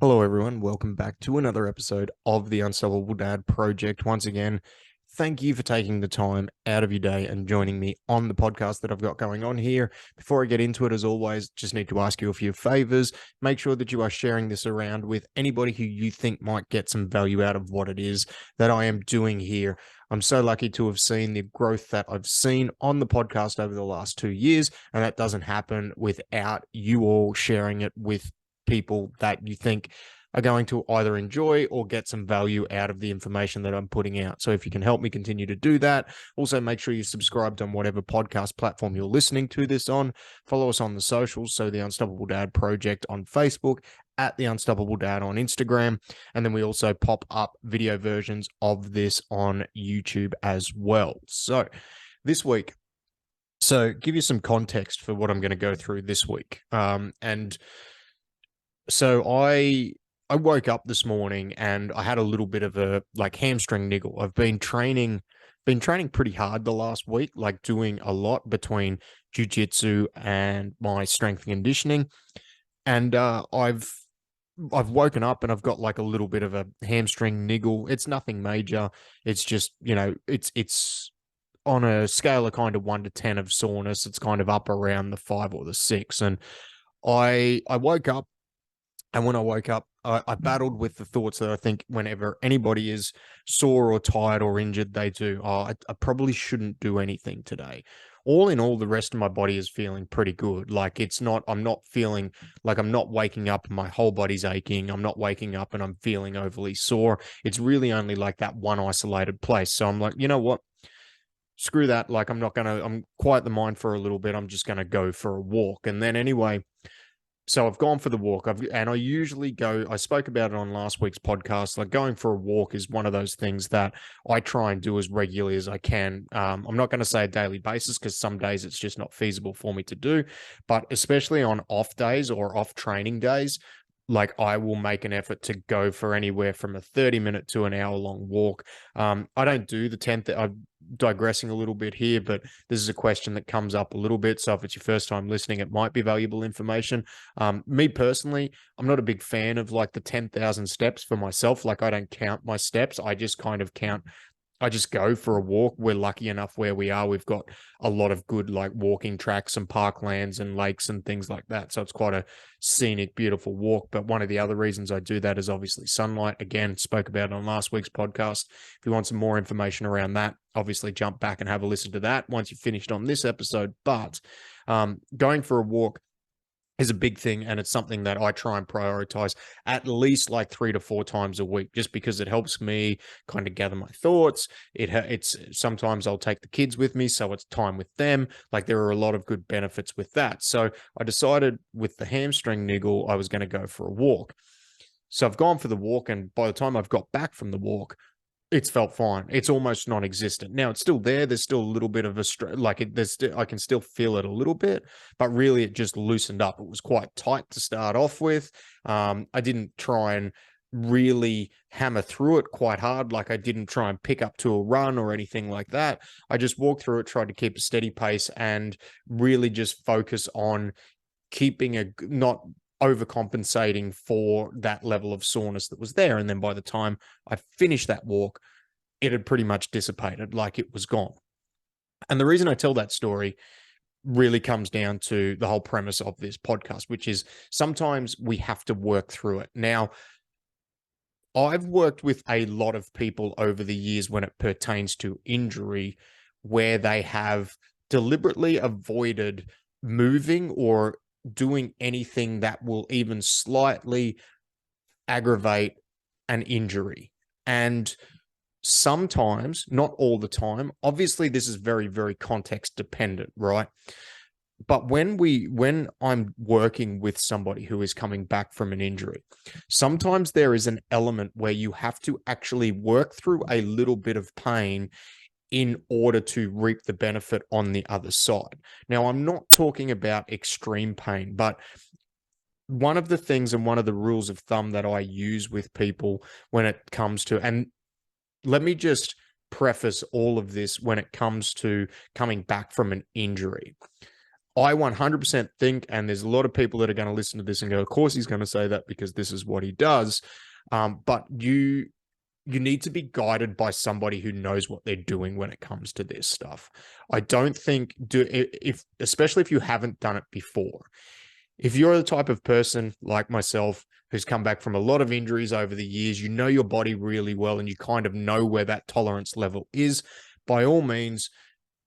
Hello, everyone. Welcome back to another episode of the Unstoppable Dad Project. Once again, thank you for taking the time out of your day and joining me on the podcast that I've got going on here. Before I get into it, as always, just need to ask you a few favors. Make sure that you are sharing this around with anybody who you think might get some value out of what it is that I am doing here. I'm so lucky to have seen the growth that I've seen on the podcast over the last 2 years, and that doesn't happen without you all sharing it with people that you think are going to either enjoy or get some value out of the information that I'm putting out. So if you can help me continue to do that, also make sure you subscribed on whatever podcast platform you're listening to this on. Follow us on the socials. So the Unstoppable Dad Project on Facebook, at the Unstoppable Dad on Instagram. And then we also pop up video versions of this on YouTube as well. So this week, give you some context for what I'm going to go through this week. So I woke up this morning and I had a little bit of a hamstring niggle. I've been training pretty hard the last week, like doing a lot between jiu-jitsu and my strength and conditioning. And I've woken up and I've got like a little bit of a hamstring niggle. It's nothing major. It's just, it's on a scale of kind of 1 to 10 of soreness. It's kind of up around the 5 or the 6. And I woke up, and when I woke up, I battled with the thoughts that I think whenever anybody is sore or tired or injured, they do, I probably shouldn't do anything today. All in all, the rest of my body is feeling pretty good. Like I'm not feeling like I'm not waking up and my whole body's aching. I'm not waking up and I'm feeling overly sore. It's really only like that one isolated place. So I'm like, you know what? Screw that. Like I'm quiet the mind for a little bit. I'm just going to go for a walk. And then anyway, so I've gone for the walk. I usually go, I spoke about it on last week's podcast. Like going for a walk is one of those things that I try and do as regularly as I can. I'm not going to say a daily basis because some days it's just not feasible for me to do. But especially on off days or off training days, like I will make an effort to go for anywhere from a 30-minute to an hour long walk. I don't do the 10th. I'm digressing a little bit here, but this is a question that comes up a little bit. So if it's your first time listening, it might be valuable information. Me personally, I'm not a big fan of like the 10,000 steps for myself. Like I don't count my steps. I just kind of count. I just go for a walk. We're lucky enough where we are. We've got a lot of good like walking tracks and parklands and lakes and things like that. So it's quite a scenic, beautiful walk. But one of the other reasons I do that is obviously sunlight. Again, spoke about it on last week's podcast. If you want some more information around that, obviously jump back and have a listen to that once you've finished on this episode. But going for a walk is a big thing, and it's something that I try and prioritize at least like 3 to 4 times a week, just because it helps me kind of gather my thoughts. It's sometimes I'll take the kids with me, so it's time with them. Like there are a lot of good benefits with that. So I decided with the hamstring niggle, I was going to go for a walk. So I've gone for the walk, and by the time I've got back from the walk, it's felt fine. It's almost non-existent. Now it's still there. There's still a little bit of I can still feel it a little bit, but really it just loosened up. It was quite tight to start off with. I didn't try and really hammer through it quite hard. Like I didn't try and pick up to a run or anything like that. I just walked through it, tried to keep a steady pace and really just focus on keeping not overcompensating for that level of soreness that was there. And then by the time I finished that walk, it had pretty much dissipated, like it was gone. And the reason I tell that story really comes down to the whole premise of this podcast, which is sometimes we have to work through it. Now, I've worked with a lot of people over the years when it pertains to injury, where they have deliberately avoided moving or doing anything that will even slightly aggravate an injury. And sometimes, not all the time, obviously this is very, very context dependent, right? But when I'm working with somebody who is coming back from an injury, sometimes there is an element where you have to actually work through a little bit of pain in order to reap the benefit on the other side. Now, I'm not talking about extreme pain, but one of the things and one of the rules of thumb that I use with people when it comes to, and let me just preface all of this when it comes to coming back from an injury. I 100% think, and there's a lot of people that are going to listen to this and go, of course he's going to say that because this is what he does. But you need to be guided by somebody who knows what they're doing when it comes to this stuff. I don't think especially if you haven't done it before. If you're the type of person like myself who's come back from a lot of injuries over the years, you know your body really well and you kind of know where that tolerance level is, by all means,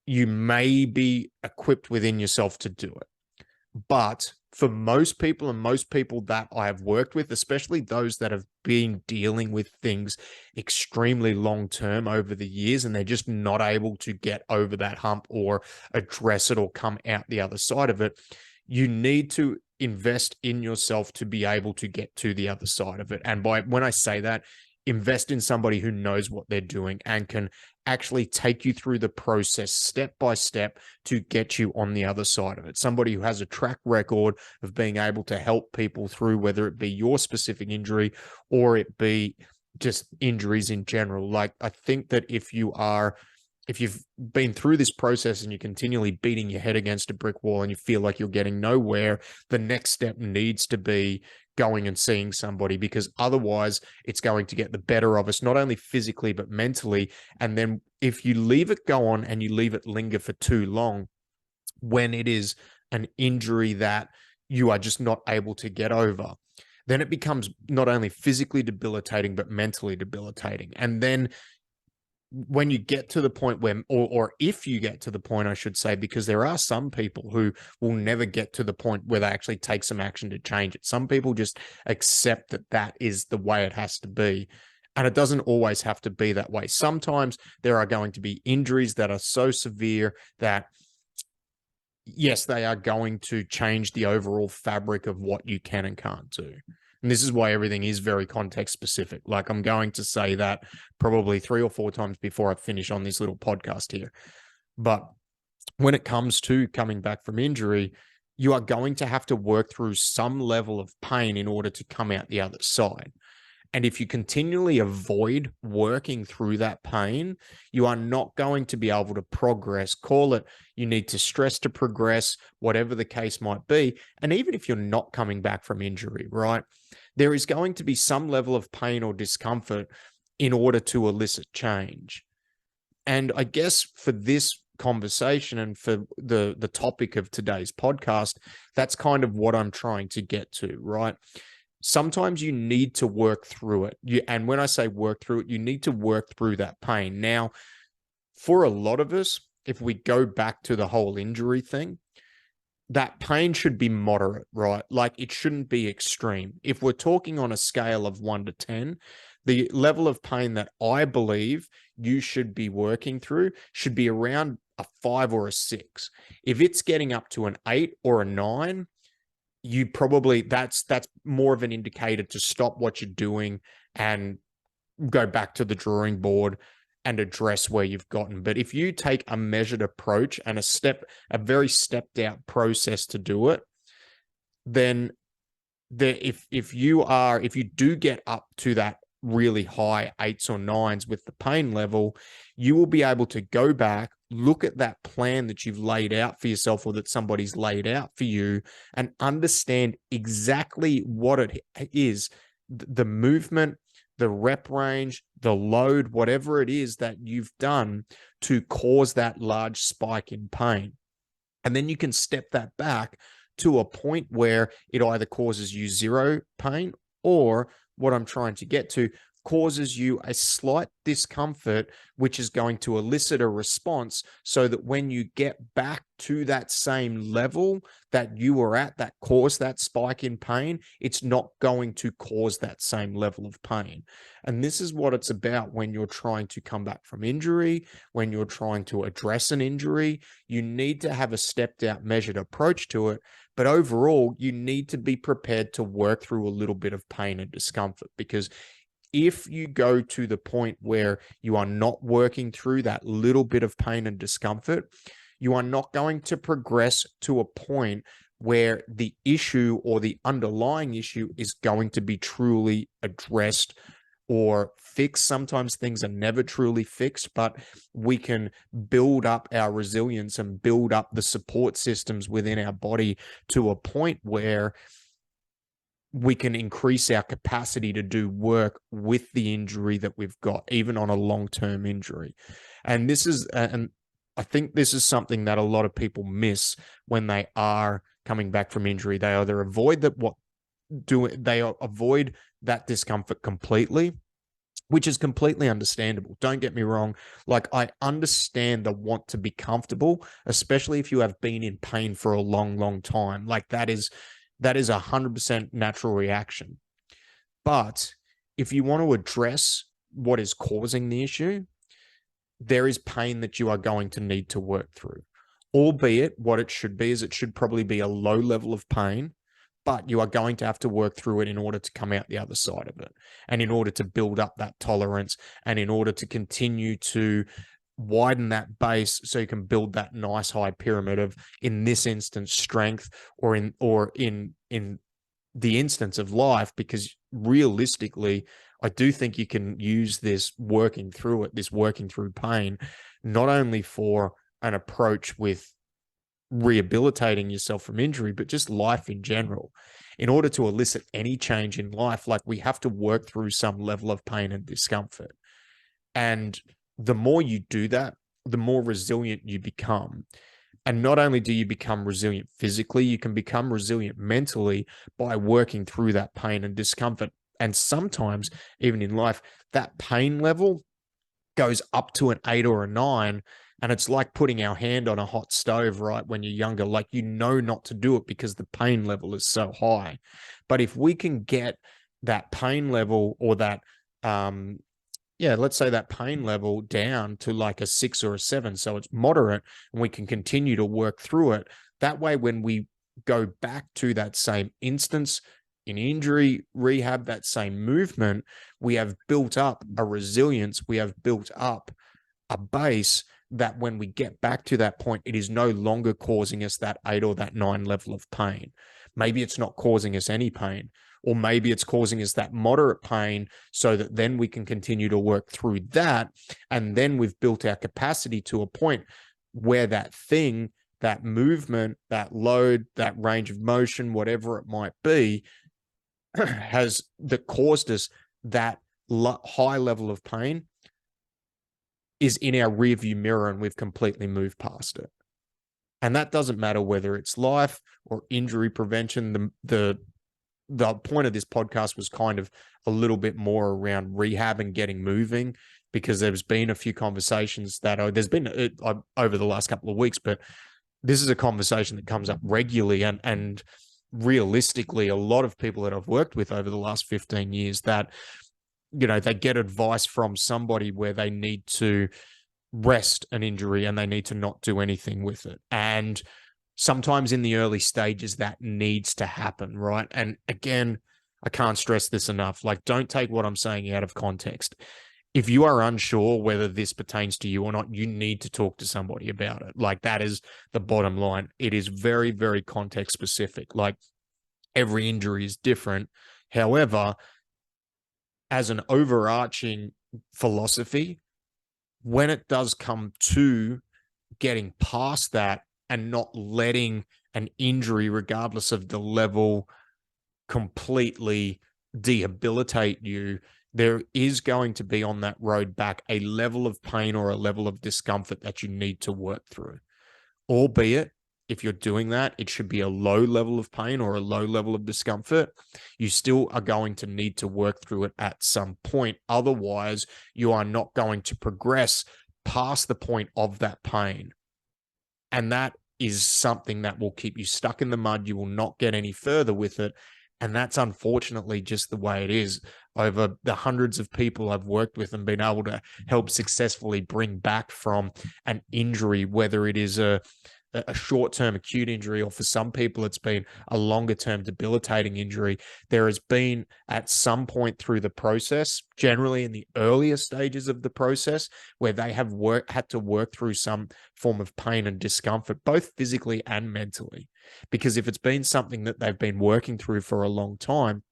you may be equipped within yourself to do it. But for most people, and most people that I have worked with, especially those that have been dealing with things extremely long term over the years, and they're just not able to get over that hump or address it or come out the other side of it, you need to invest in yourself to be able to get to the other side of it. And when I say that, invest in somebody who knows what they're doing and can actually take you through the process step by step to get you on the other side of it. Somebody who has a track record of being able to help people through, whether it be your specific injury or it be just injuries in general. Like, I think that if you've been through this process and you're continually beating your head against a brick wall and you feel like you're getting nowhere, the next step needs to be going and seeing somebody, because otherwise it's going to get the better of us, not only physically, but mentally. And then if you leave it go on and you leave it linger for too long, when it is an injury that you are just not able to get over, then it becomes not only physically debilitating, but mentally debilitating. And then when you get to the point where, or if you get to the point, I should say, because there are some people who will never get to the point where they actually take some action to change it. Some people just accept that that is the way it has to be. And it doesn't always have to be that way. Sometimes there are going to be injuries that are so severe that, yes, they are going to change the overall fabric of what you can and can't do. And this is why everything is very context specific. Like, I'm going to say that probably 3 or 4 times before I finish on this little podcast here. But when it comes to coming back from injury, you are going to have to work through some level of pain in order to come out the other side. And if you continually avoid working through that pain, you are not going to be able to progress. Call it, you need to stress to progress, whatever the case might be. And even if you're not coming back from injury, right, there is going to be some level of pain or discomfort in order to elicit change. And I guess for this conversation and for the topic of today's podcast, that's kind of what I'm trying to get to, right? Sometimes you need to work through it. And when I say work through it, you need to work through that pain. Now, for a lot of us, if we go back to the whole injury thing, that pain should be moderate, right? Like, it shouldn't be extreme. If we're talking on a scale of 1 to 10, the level of pain that I believe you should be working through should be around a 5 or a 6. If it's getting up to an 8 or a 9, you probably, that's more of an indicator to stop what you're doing and go back to the drawing board and address where you've gotten. But if you take a measured approach and a very stepped out process to do it, then if you do get up to that really high 8s or 9s with the pain level, you will be able to go back, look at that plan that you've laid out for yourself or that somebody's laid out for you, and understand exactly what it is, the movement, the rep range, the load, whatever it is that you've done to cause that large spike in pain. And then you can step that back to a point where it either causes you 0 pain, or what I'm trying to get to, causes you a slight discomfort, which is going to elicit a response so that when you get back to that same level that you were at that caused that spike in pain, it's not going to cause that same level of pain. And this is what it's about when you're trying to come back from injury, when you're trying to address an injury. You need to have a stepped out, measured approach to it. But overall, you need to be prepared to work through a little bit of pain and discomfort, because if you go to the point where you are not working through that little bit of pain and discomfort, you are not going to progress to a point where the issue or the underlying issue is going to be truly addressed or fixed. Sometimes things are never truly fixed, but we can build up our resilience and build up the support systems within our body to a point where we can increase our capacity to do work with the injury that we've got, even on a long-term injury. And I think this is something that a lot of people miss when they are coming back from injury. They either avoid that discomfort completely, which is completely understandable. Don't get me wrong. Like, I understand the want to be comfortable, especially if you have been in pain for a long, long time. Like, that is 100% natural reaction. But if you want to address what is causing the issue, there is pain that you are going to need to work through. Albeit, what it should be is it should probably be a low level of pain, but you are going to have to work through it in order to come out the other side of it, and in order to build up that tolerance, and in order to continue to widen that base so you can build that nice high pyramid of, in this instance, strength, or in the instance of life. Because realistically, I do think you can use this working through pain, not only for an approach with rehabilitating yourself from injury, but just life in general. In order to elicit any change in life, like, we have to work through some level of pain and discomfort. And the more you do that, the more resilient you become. And not only do you become resilient physically, you can become resilient mentally by working through that pain and discomfort. And sometimes, even in life, that pain level goes up to an 8 or a 9. And it's like putting our hand on a hot stove, right? When you're younger, like, not to do it because the pain level is so high. But if we can get that pain level, or that, let's say that pain level down to like a 6 or a 7, so it's moderate, and we can continue to work through it. That way, when we go back to that same instance in injury rehab, that same movement, we have built up a resilience, we have built up a base that when we get back to that point, it is no longer causing us that 8 or that 9 level of pain. Maybe it's not causing us any pain, or maybe it's causing us that moderate pain, so that then we can continue to work through that. And then we've built our capacity to a point where that thing, that movement, that load, that range of motion, whatever it might be, that caused us that high level of pain, is in our rearview mirror, and we've completely moved past it. And that doesn't matter whether it's life or injury prevention. The point of this podcast was kind of a little bit more around rehab and getting moving, because there's been a few conversations that there's been over the last couple of weeks, but this is a conversation that comes up regularly. And realistically, a lot of people that I've worked with over the last 15 years, that, they get advice from somebody where they need to rest an injury and they need to not do anything with it. And sometimes in the early stages, that needs to happen, right? And again, I can't stress this enough. Like, don't take what I'm saying out of context. If you are unsure whether this pertains to you or not, you need to talk to somebody about it. Like, that is the bottom line. It is very, very context specific. Like, every injury is different. However, as an overarching philosophy, when it does come to getting past that and not letting an injury, regardless of the level, completely debilitate you, there is going to be, on that road back, a level of pain or a level of discomfort that you need to work through. Albeit, if you're doing that, it should be a low level of pain or a low level of discomfort. You still are going to need to work through it at some point. Otherwise, you are not going to progress past the point of that pain. And that is something that will keep you stuck in the mud. You will not get any further with it. And that's unfortunately just the way it is. Over the hundreds of people I've worked with and been able to help successfully bring back from an injury, whether it is a short-term acute injury, or for some people it's been a longer-term debilitating injury, there has been, at some point through the process, generally in the earlier stages of the process, where they have had to work through some form of pain and discomfort, both physically and mentally. Because if it's been something that they've been working through for a long time,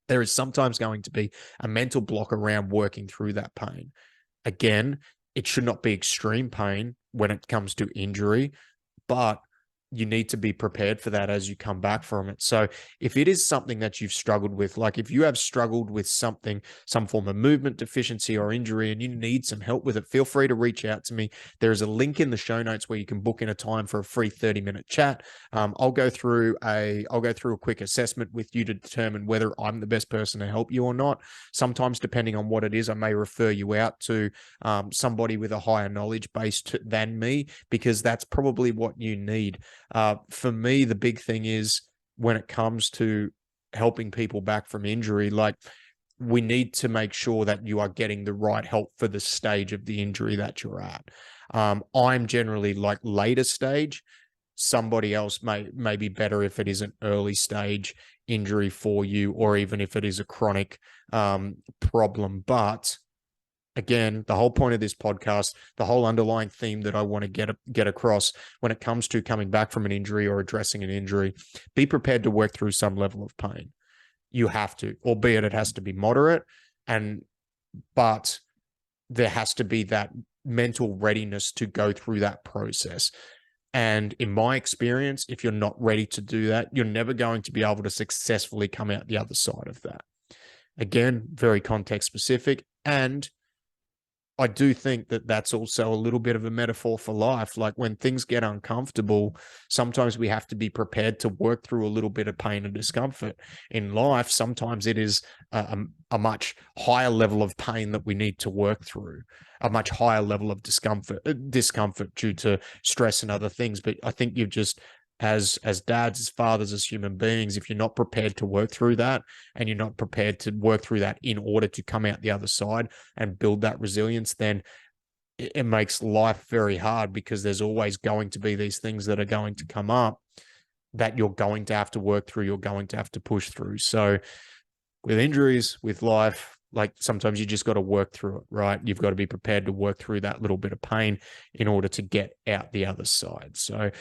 There is sometimes going to be a mental block around working through that pain. Again, it should not be extreme pain when it comes to injury, but you need to be prepared for that as you come back from it. So if it is something that you've struggled with, like if you have struggled with something, some form of movement deficiency or injury, and you need some help with it, feel free to reach out to me. There is a link in the show notes where you can book in a time for a free 30-minute chat. I'll go through a quick assessment with you to determine whether I'm the best person to help you or not. Sometimes, depending on what it is, I may refer you out to somebody with a higher knowledge base than me, because that's probably what you need. For me, the big thing is when it comes to helping people back from injury, like we need to make sure that you are getting the right help for the stage of the injury that you're at. I'm generally like later stage. Somebody else may be better if it is an early stage injury for you, or even if it is a chronic problem. But again, the whole point of this podcast, the whole underlying theme that I want to get across when it comes to coming back from an injury or addressing an injury, be prepared to work through some level of pain. You have to, albeit it has to be moderate, but there has to be that mental readiness to go through that process. And in my experience, if you're not ready to do that, you're never going to be able to successfully come out the other side of that. Again, very context specific. And I do think that that's also a little bit of a metaphor for life. Like when things get uncomfortable, sometimes we have to be prepared to work through a little bit of pain and discomfort. In life, sometimes it is a much higher level of pain that we need to work through, a much higher level of discomfort due to stress and other things. But I think you've just, as dads, as fathers, as human beings, if you're not prepared to work through that, and you're not prepared to work through that in order to come out the other side and build that resilience, then it makes life very hard, because there's always going to be these things that are going to come up that you're going to have to work through, you're going to have to push through. So with injuries, with life, like sometimes you just got to work through it, right? You've got to be prepared to work through that little bit of pain in order to get out the other side. So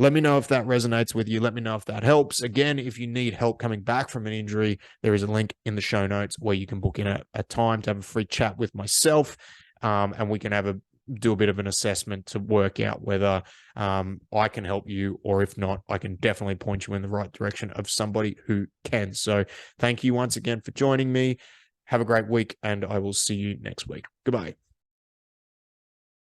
let me know if that resonates with you. Let me know if that helps. Again, if you need help coming back from an injury, there is a link in the show notes where you can book in a time to have a free chat with myself, and we can do a bit of an assessment to work out whether I can help you, or if not, I can definitely point you in the right direction of somebody who can. So thank you once again for joining me. Have a great week, and I will see you next week. Goodbye.